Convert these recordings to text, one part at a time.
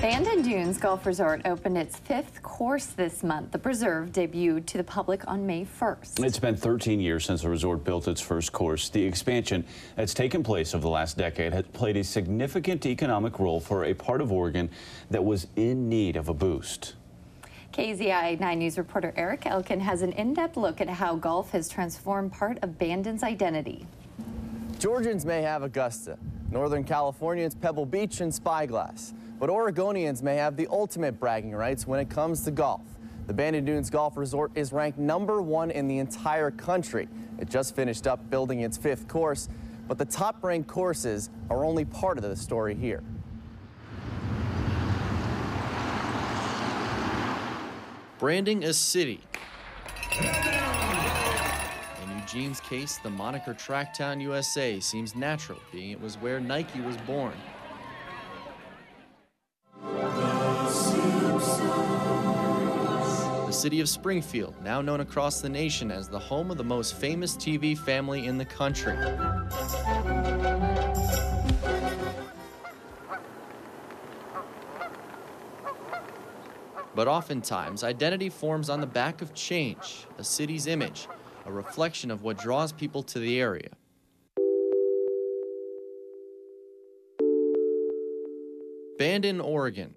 Bandon Dunes Golf Resort opened its 5th course this month. The preserve debuted to the public on May 1st. It's been 13 years since the resort built its first course. The expansion that's taken place over the last decade has played a significant economic role for a part of Oregon that was in need of a boost. KZI 9 News reporter Eric Elkin has an in-depth look at how golf has transformed part of Bandon's identity. Georgians may have Augusta, Northern Californians Pebble Beach and Spyglass, but Oregonians may have the ultimate bragging rights when it comes to golf. The Bandon Dunes Golf Resort is ranked #1 in the entire country. It just finished up building its 5th course, but the top-ranked courses are only part of the story here. Branding a city. In Eugene's case, the moniker Tracktown, USA seems natural, being it was where Nike was born. The city of Springfield, now known across the nation as the home of the most famous TV family in the country. But oftentimes, identity forms on the back of change, a city's image, a reflection of what draws people to the area. Bandon, Oregon.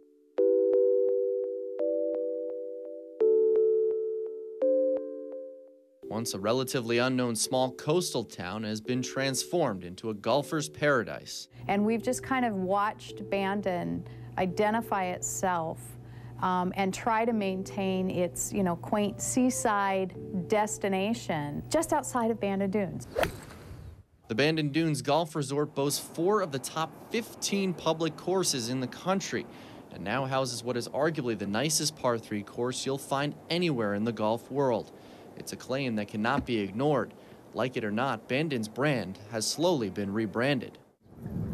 Once a relatively unknown small coastal town, has been transformed into a golfer's paradise. And we've just kind of watched Bandon identify itself and try to maintain its, quaint seaside destination just outside of Bandon Dunes. The Bandon Dunes Golf Resort boasts 4 of the top 15 public courses in the country and now houses what is arguably the nicest par 3 course you'll find anywhere in the golf world. It's a claim that cannot be ignored. Like it or not, Bandon's brand has slowly been rebranded.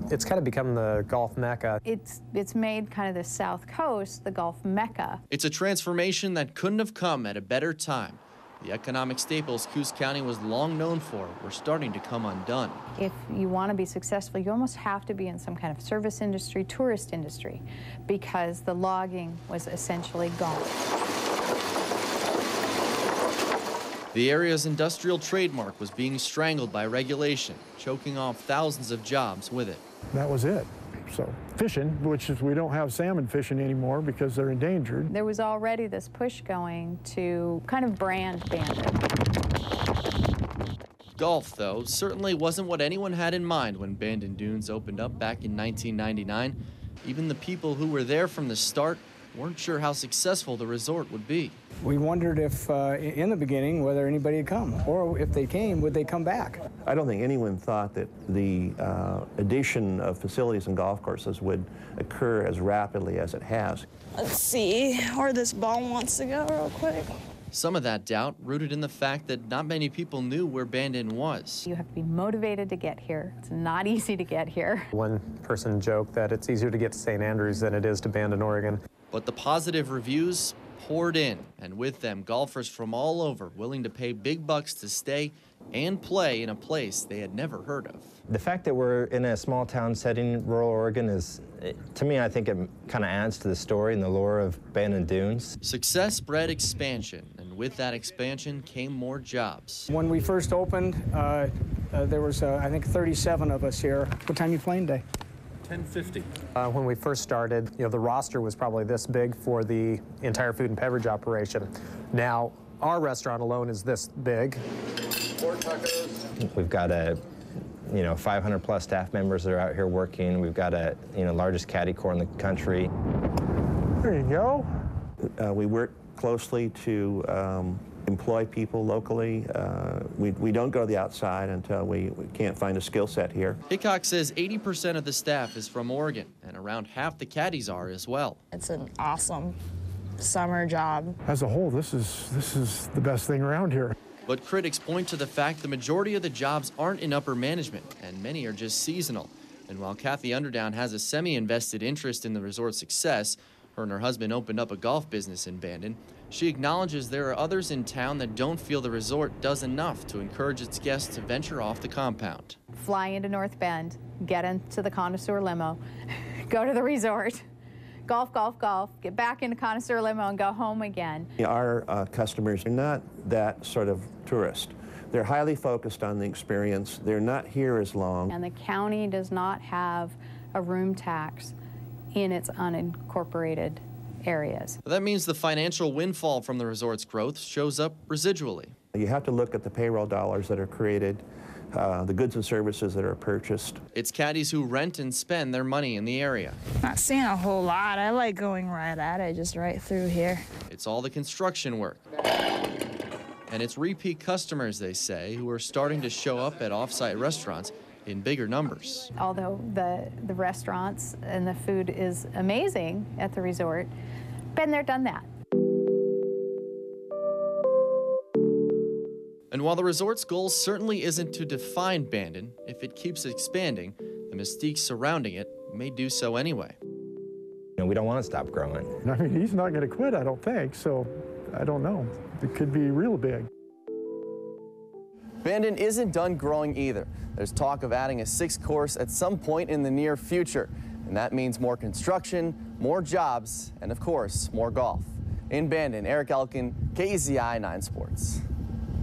It's kind of become the golf mecca. It's made kind of the South Coast the golf mecca. It's a transformation that couldn't have come at a better time. The economic staples Coos County was long known for were starting to come undone. If you want to be successful, you almost have to be in some kind of service industry, tourist industry, because the logging was essentially gone. The area's industrial trademark was being strangled by regulation, choking off thousands of jobs with it. That was it. So fishing, which is we don't have salmon fishing anymore because they're endangered. There was already this push going to kind of brand Bandon. Golf, though, certainly wasn't what anyone had in mind when Bandon Dunes opened up back in 1999. Even the people who were there from the start weren't sure how successful the resort would be. We wondered if, in the beginning, whether anybody would come, or if they came, would they come back? I don't think anyone thought that the addition of facilities and golf courses would occur as rapidly as it has. Let's see where this ball wants to go real quick. Some of that doubt rooted in the fact that not many people knew where Bandon was. You have to be motivated to get here. It's not easy to get here. One person joked that it's easier to get to St. Andrews than it is to Bandon, Oregon. But the positive reviews poured in, and with them, golfers from all over willing to pay big bucks to stay and play in a place they had never heard of. The fact that we're in a small town setting, rural Oregon, to me, I think it kind of adds to the story and the lore of Bandon Dunes. Success bred expansion, and with that expansion came more jobs. When we first opened, there was, I think, 37 of us here. What time you playing today? 10:50. When we first started, the roster was probably this big for the entire food and beverage operation. Now, our restaurant alone is this big. We've got 500 plus staff members that are out here working. We've got a, largest caddy corps in the country. There you go. We work closely to employ people locally. We don't go to the outside until we can't find a skill set here. Hickok says 80% of the staff is from Oregon, and around half the caddies are as well. It's an awesome summer job. As a whole, this is the best thing around here. But critics point to the fact the majority of the jobs aren't in upper management, and many are just seasonal. And while Kathy Underdown has a semi-invested interest in the resort's success, her and her husband opened up a golf business in Bandon, she acknowledges there are others in town that don't feel the resort does enough to encourage its guests to venture off the compound. Fly into North Bend, get into the connoisseur limo, go to the resort, golf, golf, golf, get back into connoisseur limo and go home again. Our customers are not that sort of tourist. They're highly focused on the experience. They're not here as long. And the county does not have a room tax in its unincorporated areas. That means the financial windfall from the resort's growth shows up residually. You have to look at the payroll dollars that are created, the goods and services that are purchased. It's caddies who rent and spend their money in the area. Not seeing a whole lot. I like going right at it, just right through here. It's all the construction work. And it's repeat customers, they say, who are starting to show up at off-site restaurants in bigger numbers. Although the restaurants and the food is amazing at the resort, been there, done that. And while the resort's goal certainly isn't to define Bandon, if it keeps expanding, the mystique surrounding it may do so anyway. We don't want to stop growing. I mean, he's not going to quit, I don't think, so I don't know. It could be real big. Bandon isn't done growing either. There's talk of adding a 6th course at some point in the near future. And that means more construction, more jobs, and of course, more golf. In Bandon, Eric Elkin, KEZI 9 Sports.